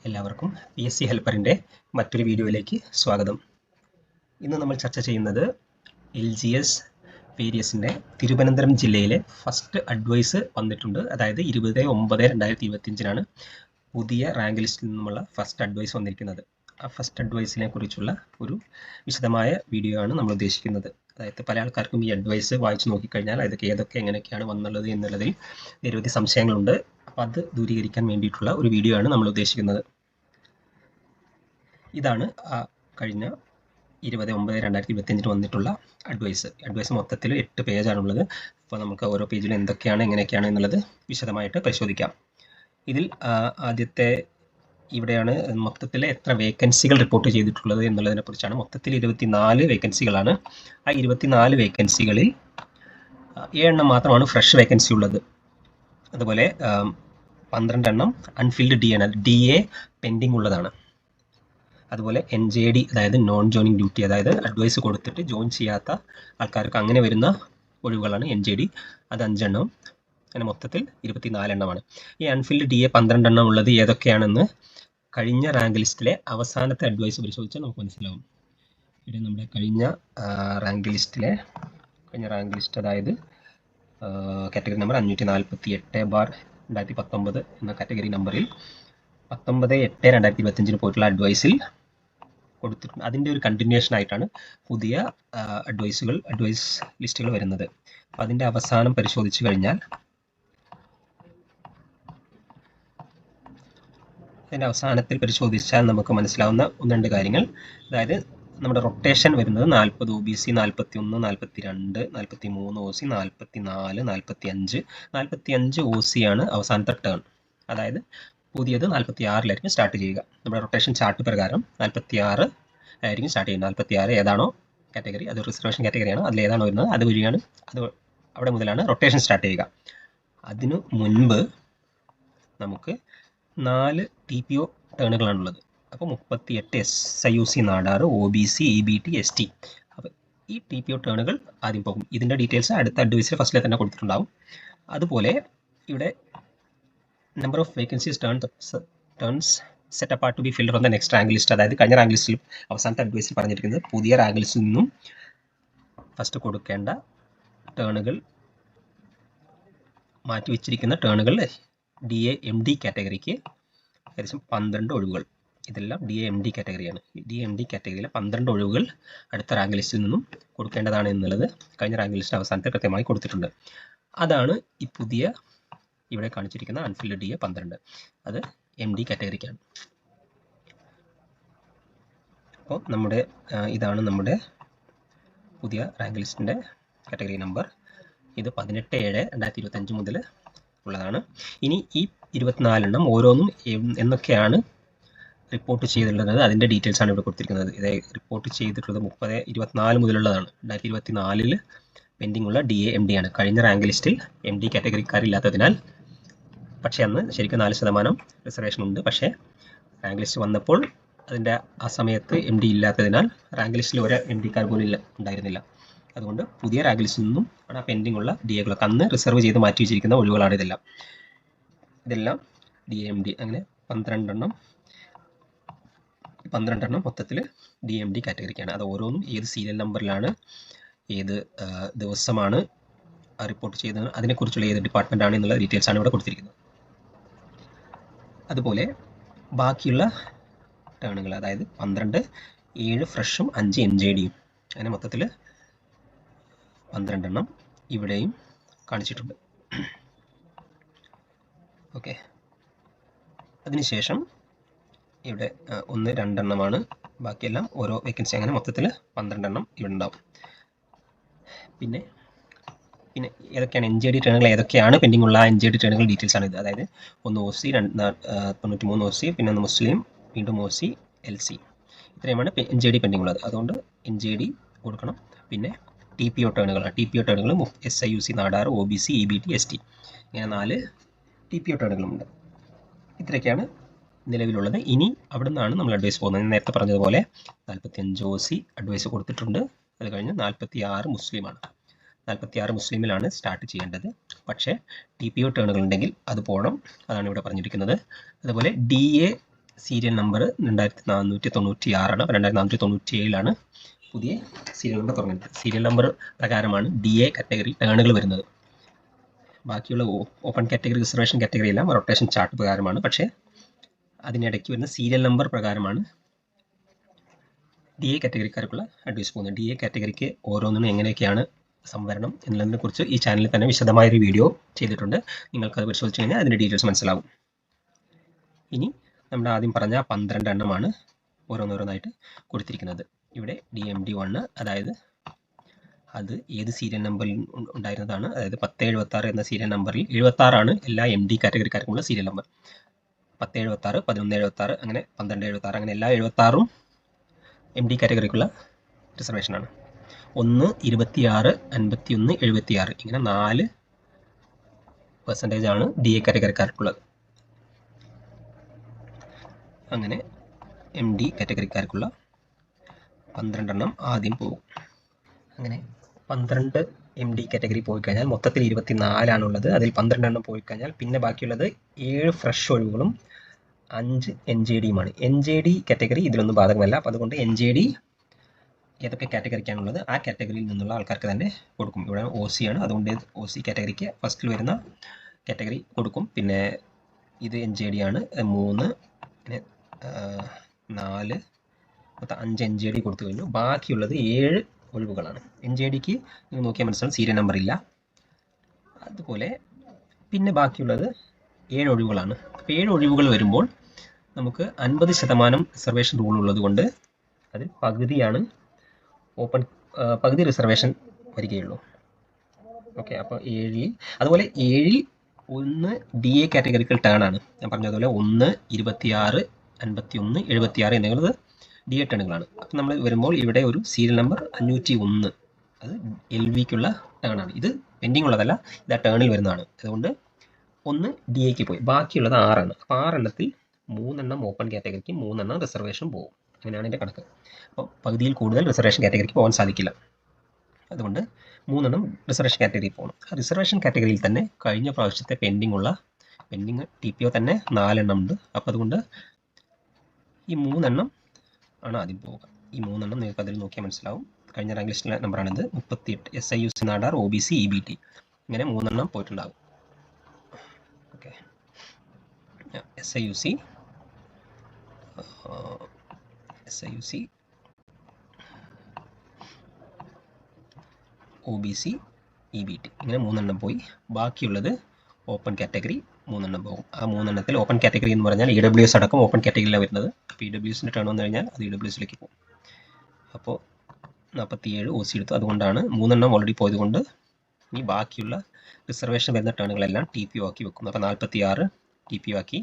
എല്ലാവർക്കും PSC ഹെൽപ്പറിൻ്റെ മറ്റൊരു വീഡിയോയിലേക്ക് സ്വാഗതം. ഇന്ന് നമ്മൾ ചർച്ച ചെയ്യുന്നത് LGS വേരിയസിൻ്റെ തിരുവനന്തപുരം ജില്ലയിലെ ഫസ്റ്റ് അഡ്വൈസ് വന്നിട്ടുണ്ട്. അതായത് 20/9/2025 പുതിയ റാങ്ക് ലിസ്റ്റിൽ നിന്നുമുള്ള ഫസ്റ്റ് അഡ്വൈസ് വന്നിരിക്കുന്നത്. ആ ഫസ്റ്റ് അഡ്വൈസിനെ കുറിച്ചുള്ള ഒരു വിശദമായ വീഡിയോ ആണ് നമ്മൾ ഉദ്ദേശിക്കുന്നത്. അതായത് പല ആൾക്കാർക്കും ഈ അഡ്വൈസ് വായിച്ചു നോക്കിക്കഴിഞ്ഞാൽ ഏതൊക്കെ എങ്ങനെയൊക്കെയാണ് വന്നുള്ളത് എന്നുള്ളതിൽ നിരവധി സംശയങ്ങളുണ്ട്. അപ്പോൾ അത് ദൂരീകരിക്കാൻ വേണ്ടിയിട്ടുള്ള ഒരു വീഡിയോ ആണ് നമ്മൾ ഉദ്ദേശിക്കുന്നത്. ഇതാണ് കഴിഞ്ഞ 20/9/2025 വന്നിട്ടുള്ള അഡ്വൈസ് മൊത്തത്തിൽ 8 പേജാണുള്ളത്. അപ്പോൾ നമുക്ക് ഓരോ പേജിലും എന്തൊക്കെയാണ് എങ്ങനെയൊക്കെയാണ് എന്നുള്ളത് വിശദമായിട്ട് പരിശോധിക്കാം. ഇതിൽ ആദ്യത്തെ ഇവിടെയാണ് മൊത്തത്തിൽ എത്ര വേക്കൻസികൾ റിപ്പോർട്ട് ചെയ്തിട്ടുള്ളത് എന്നുള്ളതിനെ കുറിച്ചാണ്. മൊത്തത്തിൽ 24 വേക്കൻസികളാണ്. ആ 24 വേക്കൻസികളിൽ 7 എണ്ണം മാത്രമാണ് ഫ്രഷ് വേക്കൻസി ഉള്ളത്. അതുപോലെ 12 എണ്ണം അൺഫിൽഡ് DA പെൻഡിങ് ഉള്ളതാണ്. അതുപോലെ NJD, അതായത് നോൺ ജോയിനിങ് ഡ്യൂട്ടി, അതായത് അഡ്വൈസ് കൊടുത്തിട്ട് ജോയിൻ ചെയ്യാത്ത ആൾക്കാർക്ക് അങ്ങനെ വരുന്ന ഒഴിവുകളാണ് NJD. അത് 5 എണ്ണം. അങ്ങനെ മൊത്തത്തിൽ 24 എണ്ണമാണ്. ഈ അൺഫിൽഡ് DA 12 എണ്ണം ഉള്ളത് ഏതൊക്കെയാണെന്ന് കഴിഞ്ഞ റാങ്ക് ലിസ്റ്റിലെ അവസാനത്തെ അഡ്വൈസ് പരിശോധിച്ചാൽ നമുക്ക് മനസ്സിലാവും. ഇവിടെ നമ്മുടെ കഴിഞ്ഞ റാങ്ക് ലിസ്റ്റ് അതായത് കാറ്റഗറി നമ്പർ 548/2019 എന്ന കാറ്റഗറി നമ്പറിൽ 19/8/2025 പോയിട്ടുള്ള അഡ്വൈസ് കൊടുത്തിട്ടുണ്ട്. അതിൻ്റെ ഒരു കണ്ടിന്യൂഷൻ ആയിട്ടാണ് പുതിയ അഡ്വൈസ് ലിസ്റ്റുകൾ വരുന്നത്. അപ്പോൾ അതിൻ്റെ അവസാനം പരിശോധിച്ച് കഴിഞ്ഞാൽ അതിൻ്റെ അവസാനത്തിൽ പരിശോധിച്ചാൽ നമുക്ക് മനസ്സിലാവുന്ന 1-2 കാര്യങ്ങൾ. അതായത് നമ്മുടെ റൊട്ടേഷൻ വരുന്നത് 40 OBC, 41, 42, 43 OC, 44, 45 OC ആണ് അവസാനത്തെ ടേൺ. അതായത് പുതിയത് 46-ലായിരിക്കും സ്റ്റാർട്ട് ചെയ്യുക. നമ്മുടെ റൊട്ടേഷൻ ചാർട്ട് പ്രകാരം 46 ആയിരിക്കും സ്റ്റാർട്ട് ചെയ്യുന്നത്. 46 ഏതാണോ കാറ്റഗറി, അത് റിസർവേഷൻ കാറ്റഗറിയാണ്, അതിലേതാണോ വരുന്നത് അത് വഴിയാണ്, അവിടെ മുതലാണ് റൊട്ടേഷൻ സ്റ്റാർട്ട് ചെയ്യുക. അതിനു മുൻപ് നമുക്ക് 4 TPO ടേണുകളാണുള്ളത്. അപ്പോൾ 38 SIUC നാടാറ്, OBC, EBT, ST. അപ്പോൾ ഈ TPO ടേണുകൾ ആദ്യം പോകും. ഇതിൻ്റെ ഡീറ്റെയിൽസ് അടുത്ത അഡ്വൈസിൽ ഫസ്റ്റിലെ തന്നെ കൊടുത്തിട്ടുണ്ടാവും. അതുപോലെ ഇവിടെ number of vacancies turns set apart to be filled on the next rank list. അതായത് കഴിഞ്ഞ റാങ്ക് ലിസ്റ്റിൽ അവസാനത്തെ അഡ്വൈസിൽ പറഞ്ഞിരിക്കുന്നത് പുതിയ റാങ്ക് ലിസ്റ്റിൽ നിന്നും ഫസ്റ്റ് കൊടുക്കേണ്ട ടേണുകൾ മാറ്റിവെച്ചിരിക്കുന്ന ടേണുകൾ DA MD കാറ്റഗറിക്ക് ഏകദേശം 12 ഒഴിവുകൾ. ഇതെല്ലാം DA MD കാറ്റഗറിയാണ്. DA MD കാറ്റഗറിയിലെ 12 ഒഴിവുകൾ അടുത്ത റാങ്ക് ലിസ്റ്റിൽ നിന്നും കൊടുക്കേണ്ടതാണ് എന്നുള്ളത് കഴിഞ്ഞ റാങ്ക് ലിസ്റ്റ് അവസാനത്തെ കൃത്യമായി കൊടുത്തിട്ടുണ്ട്. അതാണ് ഈ പുതിയ ഇവിടെ കാണിച്ചിരിക്കുന്ന അൺഫിൽഡ് DA 12. അത് MD കാറ്റഗറിക്കാണ്. അപ്പോൾ ഇതാണ് നമ്മുടെ പുതിയ റാങ്ക് ലിസ്റ്റിൻ്റെ കാറ്റഗറി നമ്പർ. ഇത് 18/7/2025 മുതൽ ഉള്ളതാണ്. ഇനി ഈ 24 എണ്ണം ഓരോന്നും എന്നൊക്കെയാണ് റിപ്പോർട്ട് ചെയ്തിട്ടുള്ളത് അതിൻ്റെ ഡീറ്റെയിൽസ് ആണ് ഇവിടെ കൊടുത്തിരിക്കുന്നത്. ഇത് റിപ്പോർട്ട് ചെയ്തിട്ടുള്ളത് 30/24 മുതലുള്ളതാണ്. 2024 പെൻഡിംഗ് ഉള്ള DA MD ആണ്. കഴിഞ്ഞ റാങ്ക് ലിസ്റ്റിൽ MD കാറ്റഗറിക്കാരില്ലാത്തതിനാൽ, പക്ഷേ അന്ന് ശരിക്കും 4% റിസർവേഷൻ ഉണ്ട്. പക്ഷേ റാങ്ക് ലിസ്റ്റ് വന്നപ്പോൾ അതിൻ്റെ ആ സമയത്ത് MD ഇല്ലാത്തതിനാൽ റാങ്ക് ലിസ്റ്റിൽ ഒരു MD-കാർ പോലും ഉണ്ടായിരുന്നില്ല. അതുകൊണ്ട് പുതിയ റാങ്ക് ലിസ്റ്റിൽ നിന്നും ആണ് ആ പെൻഡിംഗ് ഉള്ള DA-കളൊക്കെ അന്ന് റിസർവ് ചെയ്ത് മാറ്റി വെച്ചിരിക്കുന്ന ഒഴിവുകളാണ് ഇതെല്ലാം DA MD. അങ്ങനെ 12 എണ്ണം മൊത്തത്തിൽ DA MD കാറ്റഗറിക്കാണ്. അത് ഓരോന്നും ഏത് സീരിയൽ നമ്പറിലാണ്, ഏത് ദിവസമാണ് റിപ്പോർട്ട് ചെയ്തത്, അതിനെക്കുറിച്ചുള്ള ഏത് ഡിപ്പാർട്ട്മെൻ്റ് ആണ് എന്നുള്ള ഡീറ്റെയിൽസ് ആണ് ഇവിടെ കൊടുത്തിരിക്കുന്നത്. അതുപോലെ ബാക്കിയുള്ള ടേണുകൾ, അതായത് 12, 7 ഫ്രഷും 5 NJD-യും, അങ്ങനെ മൊത്തത്തിൽ 12 എണ്ണം ഇവിടെയും കാണിച്ചിട്ടുണ്ട്. ഓക്കെ. അതിനുശേഷം ഇവിടെ 1-2 എണ്ണമാണ്, ബാക്കിയെല്ലാം ഓരോ വേക്കൻസി. അങ്ങനെ മൊത്തത്തിൽ 12 എണ്ണം ഇവിടെ ഉണ്ടാവും. പിന്നെ ഏതൊക്കെയാണ് NJD ടേണുകൾ, ഏതൊക്കെയാണ് പെൻഡിംഗ് ഉള്ള NJD ടേണുകൾ ഡീറ്റെയിൽസ് ആണ് ഇത്. അതായത് 1 OC, 93 OC, പിന്നെ 1 മുസ്ലിം, വീണ്ടും OC, LC, ഇത്രയുമാണ് NJD പെൻഡിംഗ് ഉള്ളത്. അതുകൊണ്ട് NJD കൊടുക്കണം. പിന്നെ TPO ടേണുകൾ SIUC നാടാറ്, OBC, EBT, ST, ഇങ്ങനെ 4 TPO ടേണുകളുമുണ്ട്. ഇത്രയൊക്കെയാണ് നിലവിലുള്ളത്. ഇനി അവിടെ നിന്നാണ് നമ്മൾ അഡ്വൈസ് പോകുന്നത്. നേരത്തെ പറഞ്ഞതുപോലെ 45 OC അഡ്വൈസ് കൊടുത്തിട്ടുണ്ട്. അത് കഴിഞ്ഞ് 46 മുസ്ലിമാണ്. 46 മുസ്ലിമിലാണ് സ്റ്റാർട്ട് ചെയ്യേണ്ടത്. പക്ഷേ TPO ടേണുകൾ ഉണ്ടെങ്കിൽ അത് പോകണം. അതാണ് ഇവിടെ പറഞ്ഞിരിക്കുന്നത്. അതുപോലെ DA സീരിയൽ നമ്പർ 2496 2497 പുതിയ സീരിയൽ നമ്പർ തുടങ്ങുന്നത്. സീരിയൽ നമ്പർ പ്രകാരമാണ് DA കാറ്റഗറി ടേണുകൾ വരുന്നത്. ബാക്കിയുള്ള ഓപ്പൺ കാറ്റഗറി, റിസർവേഷൻ കാറ്റഗറി എല്ലാം റൊട്ടേഷൻ ചാർട്ട് പ്രകാരമാണ്. പക്ഷേ അതിനിടയ്ക്ക് വരുന്ന സീരിയൽ നമ്പർ പ്രകാരമാണ് DA കാറ്റഗറിക്കാർക്കുള്ള അഡ്വൈസ് പോകുന്നത്. DA കാറ്റഗറിക്ക് ഓരോന്നിനും എങ്ങനെയൊക്കെയാണ് സംവരണം എന്നതിനെ കുറിച്ച് ഈ ചാനലിൽ തന്നെ വിശദമായൊരു വീഡിയോ ചെയ്തിട്ടുണ്ട്. നിങ്ങൾക്കത് പരിശോധിച്ച് കഴിഞ്ഞാൽ അതിൻ്റെ ഡീറ്റെയിൽസ് മനസ്സിലാവും. ഇനി നമ്മൾ ആദ്യം പറഞ്ഞ 12 എണ്ണമാണ് ഓരോന്നോരോന്നായിട്ട് കൊടുത്തിരിക്കുന്നത്. ഇവിടെ DMD1, അതായത് അത് ഏത് സീരിയൽ നമ്പറിൽ ഉണ്ടായിരുന്നതാണ്. അതായത് 1076 എന്ന സീരിയൽ നമ്പറിൽ 76 ആണ് എല്ലാ MD കാറ്റഗറിക്കാർക്കുമുള്ള സീരിയൽ നമ്പർ. 1076, 1176, അങ്ങനെ 1276, അങ്ങനെ എല്ലാ 76ഉം MD കാറ്റഗറിക്കുള്ള റിസർവേഷനാണ്. 1, 26, 51, 76 ഇങ്ങനെ 4% DA കാറ്റഗറിക്കാർക്കുള്ളത്. അങ്ങനെ MD കാറ്റഗറിക്കാർക്കുള്ള 12 എണ്ണം ആദ്യം പോകും. അങ്ങനെ 12 MD കാറ്റഗറി പോയി കഴിഞ്ഞാൽ മൊത്തത്തിൽ 24 ആണുള്ളത്. അതിൽ 12 എണ്ണം പോയി കഴിഞ്ഞാൽ പിന്നെ ബാക്കിയുള്ളത് 7 ഫ്രഷ് ഒഴിവുകളും 5 NJDയുമാണ്. NJD കാറ്റഗറി ഇതിലൊന്നും ബാധകമല്ല. അപ്പോൾ അതുകൊണ്ട് NJD ഏതൊക്കെ കാറ്റഗറിക്കാണുള്ളത് ആ കാറ്റഗറിയിൽ നിന്നുള്ള ആൾക്കാർക്ക് തന്നെ കൊടുക്കും. ഇവിടെ OC ആണ്, അതുകൊണ്ട് OC കാറ്റഗറിക്ക് ഫസ്റ്റിൽ വരുന്ന കാറ്റഗറി കൊടുക്കും. പിന്നെ ഇത് NJD ആണ്, 3, പിന്നെ 4, മൊത്തം 5 NJD കൊടുത്തു കഴിഞ്ഞു. ബാക്കിയുള്ളത് 7 ഒഴിവുകളാണ്. NJDക്ക് നിങ്ങൾ നോക്കിയാൽ മനസ്സിലാവും സീരിയൽ നമ്പർ ഇല്ല. അതുപോലെ പിന്നെ ബാക്കിയുള്ളത് 7 ഒഴിവുകളാണ്. അപ്പോൾ 7 ഒഴിവുകൾ വരുമ്പോൾ നമുക്ക് 50% റിസർവേഷൻ റൂൾ ഉള്ളത് കൊണ്ട് അതിൽ പകുതിയാണ് പകുതി റിസർവേഷൻ വരികയുള്ളൂ. ഓക്കെ, അപ്പോൾ 7-ൽ, അതുപോലെ 7-ൽ 1 DA കാറ്റഗറിക്കൽ ടേൺ ആണ്. ഞാൻ പറഞ്ഞതുപോലെ 1, 26, 51, 76 എന്നുള്ളത് DA ടേണുകളാണ്. അപ്പം നമ്മൾ വരുമ്പോൾ ഇവിടെ ഒരു സീരിയൽ നമ്പർ 501, അത് LVക്കുള്ള ടേൺ ആണ്. ഇത് പെൻഡിങ് ഉള്ളതല്ല, ഇത് ആ ടേണിൽ വരുന്നതാണ്. അതുകൊണ്ട് 1 DAക്ക് പോയി, ബാക്കിയുള്ളത് 6 ആണ്. അപ്പോൾ 6 എണ്ണത്തിൽ 3 എണ്ണം ഓപ്പൺ കാറ്റഗറിക്ക്, 3 എണ്ണം റിസർവേഷൻ പോകും. അങ്ങനെയാണ് എൻ്റെ കണക്ക്. അപ്പോൾ പകുതിയിൽ കൂടുതൽ റിസർവേഷൻ കാറ്റഗറിക്ക് പോകാൻ സാധിക്കില്ല. അതുകൊണ്ട് 3 എണ്ണം റിസർവേഷൻ കാറ്റഗറിയിൽ പോകണം. റിസർവേഷൻ കാറ്റഗറിയിൽ തന്നെ കഴിഞ്ഞ പ്രാവശ്യത്തെ പെൻഡിങ് TPO തന്നെ 4 എണ്ണം ഉണ്ട്. അപ്പോൾ അതുകൊണ്ട് ഈ 3 എണ്ണം ആണ് ആദ്യം പോവുക. ഈ 3 എണ്ണം നിങ്ങൾക്ക് അതിൽ നോക്കിയാൽ മനസ്സിലാവും. കഴിഞ്ഞ റാങ്ക് ലിസ്റ്റിലെ നമ്പറാണിത്. 38 SIUC നാടാർ OBC EBT ഇങ്ങനെ 3 എണ്ണം പോയിട്ടുണ്ടാകും. ഓക്കെ, SIUC OBC EBT ഇങ്ങനെ 3 എണ്ണം പോയി. ബാക്കിയുള്ളത് ഓപ്പൺ കാറ്റഗറി 3 എണ്ണം പോകും. ആ 3 എണ്ണത്തിൽ ഓപ്പൺ കാറ്റഗറി എന്ന് പറഞ്ഞാൽ EWS അടക്കം ഓപ്പൺ കാറ്റഗറിയിലാണ് വരുന്നത്. അപ്പോൾ EWSൻ്റെ ടേൺ വന്നു കഴിഞ്ഞാൽ അത് EWSലേക്ക് പോകും. അപ്പോൾ 47 OC എടുത്തു. അതുകൊണ്ടാണ് 3 എണ്ണം ഓൾറെഡി പോയതുകൊണ്ട് ഇനി ബാക്കിയുള്ള റിസർവേഷൻ വരുന്ന ടേണുകളെല്ലാം TPO ആക്കി വെക്കും. അപ്പോൾ 46 TPO ആക്കി.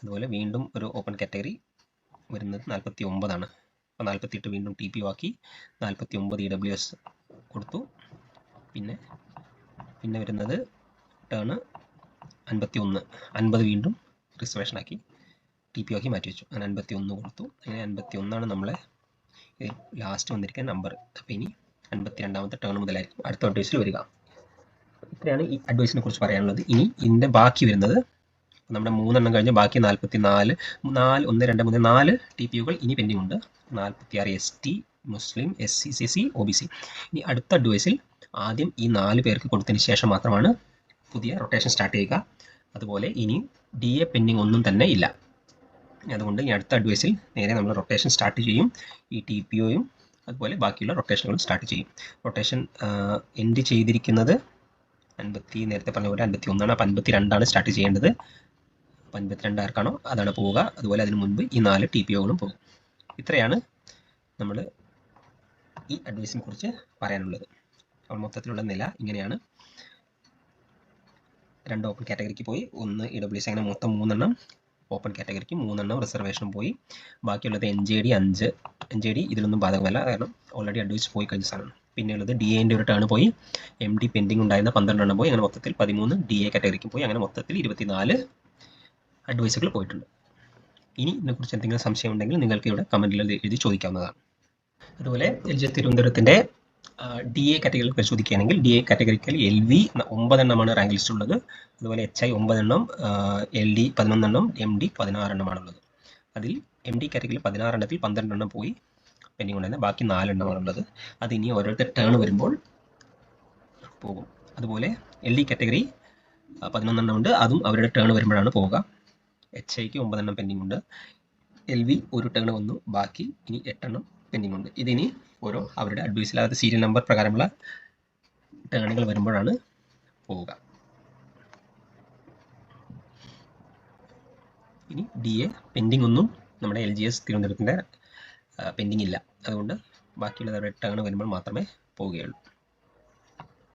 അതുപോലെ വീണ്ടും ഒരു ഓപ്പൺ കാറ്റഗറി വരുന്നത് 49 ആണ്. അപ്പോൾ 48 വീണ്ടും TPO ആക്കി. 49 EWS കൊടുത്തു. പിന്നെ വരുന്നത് ടേണ് 51, 50 വീണ്ടും റിസർവേഷൻ ആക്കി TPO ആക്കി മാറ്റി വെച്ചു. അങ്ങനെ 51 കൊടുത്തു. അങ്ങനെ 51 ആണ് നമ്മളെ ലാസ്റ്റ് വന്നിരിക്കുന്ന നമ്പർ. അപ്പോൾ ഇനി 52ാമത്തെ ടേൺ മുതലായിരിക്കും അടുത്ത അഡ്വൈസിൽ വരിക. ഇത്രയാണ് ഈ അഡ്വൈസിനെ കുറിച്ച് പറയാനുള്ളത്. ഇനി ഇതിൻ്റെ ബാക്കി വരുന്നത് നമ്മുടെ 3 എണ്ണം കഴിഞ്ഞ് ബാക്കി 44, 1, 2, 3, 4 TPOകൾ ഇനി പെൻഡിങ് ഉണ്ട്. 46 ST, മുസ്ലിം, SC, CC, OBC. ഇനി അടുത്ത അഡ്വൈസിൽ ആദ്യം ഈ 4 പേർക്ക് കൊടുത്തതിന് ശേഷം മാത്രമാണ് പുതിയ റൊട്ടേഷൻ സ്റ്റാർട്ട് ചെയ്യുക. അതുപോലെ ഇനി DA പെൻഡിങ് ഒന്നും തന്നെ ഇല്ല. അതുകൊണ്ട് ഈ അടുത്ത അഡ്വൈസിൽ നേരെ നമ്മൾ റൊട്ടേഷൻ സ്റ്റാർട്ട് ചെയ്യും. ഈ TPOയും അതുപോലെ ബാക്കിയുള്ള റൊട്ടേഷനുകളും സ്റ്റാർട്ട് ചെയ്യും. റൊട്ടേഷൻ എൻഡ് ചെയ്തിരിക്കുന്നത് നേരത്തെ പറഞ്ഞ പോലെ 51 ആണ്. അപ്പോൾ 52 ആണ് സ്റ്റാർട്ട് ചെയ്യേണ്ടത്. 52 ആർക്കാണോ അതാണ് പോവുക. അതുപോലെ അതിന് മുൻപ് ഈ 4 TPOകളും പോകും. ഇത്രയാണ് നമ്മൾ ഈ അഡ്വൈസിനെ കുറിച്ച് പറയാനുള്ളത്. അപ്പോൾ മൊത്തത്തിലുള്ള നില ഇങ്ങനെയാണ്. 2 ഓപ്പൺ കാറ്റഗറിക്ക് പോയി, 1 EWS, അങ്ങനെ മൊത്തം 3 എണ്ണം ഓപ്പൺ കാറ്റഗറിക്ക്, 3 എണ്ണം റിസർവേഷനും പോയി. ബാക്കിയുള്ളത് NJD 5. NJD ഇതിലൊന്നും ബാധകമല്ല, കാരണം ഓൾറെഡി അഡ്വൈസ് പോയി കഴിഞ്ഞ സാധനമാണ്. പിന്നെയുള്ളത് DAൻ്റെ ഒരു ടേൺ പോയി. MD പെൻഡിങ് ഉണ്ടായിരുന്ന 12 എണ്ണം പോയി. അങ്ങനെ മൊത്തത്തിൽ 13 DA കാറ്റഗറിക്ക് പോയി. അങ്ങനെ മൊത്തത്തിൽ 24 അഡ്വൈസുകൾ പോയിട്ടുണ്ട്. ഇനി ഇതിനെക്കുറിച്ച് എന്തെങ്കിലും സംശയം ഉണ്ടെങ്കിൽ നിങ്ങൾക്ക് ഇവിടെ കമൻറ്റിൽ എഴുതി ചോദിക്കാവുന്നതാണ്. അതുപോലെ LJ തിരുവനന്തപുരത്തിൻ്റെ DA കാറ്റഗറികൾ പരിശോധിക്കുകയാണെങ്കിൽ DA കാറ്റഗറിക്കൽ LV 9 എണ്ണമാണ് റാങ്ക് ലിസ്റ്റ് ഉള്ളത്. അതുപോലെ HI 9 എണ്ണം, LD 11 എണ്ണം, MD 16 എണ്ണമാണുള്ളത്. അതിൽ എം ഡി കാറ്റഗറിയിൽ 16 എണ്ണത്തിൽ 12 എണ്ണം പോയി പെൻഡിങ് ഉണ്ടായിരുന്നത്, ബാക്കി 4 എണ്ണമാണുള്ളത്. അത് ഇനി ഓരോരുത്തർ ടേൺ വരുമ്പോൾ പോകും. അതുപോലെ എൽ ഡി കാറ്റഗറി 11 എണ്ണം ഉണ്ട്, അതും അവരുടെ ടേൺ വരുമ്പോഴാണ് പോവുക. എച്ച് ഐക്ക് 9 എണ്ണം പെൻഡിങ് ഉണ്ട്, എൽ വി ഒരു ടേൺ വന്നു, ബാക്കി ഇനി 8 എണ്ണം പെൻഡിങ് ഉണ്ട്. ഇതിനി ഓരോ അവരുടെ അഡ്വൈസിലാത്ത സീരിയൽ നമ്പർ പ്രകാരമുള്ള ടേണുകൾ വരുമ്പോഴാണ് പോവുക. ഇനി ഡി എ പെൻഡിങ് ഒന്നും നമ്മുടെ എൽ ജി എസ് തിരുവനന്തപുരത്തിൻ്റെ പെൻഡിങ് ഇല്ല, അതുകൊണ്ട് ബാക്കിയുള്ളത് അവരുടെ ടേൺ വരുമ്പോൾ മാത്രമേ പോവുകയുള്ളൂ.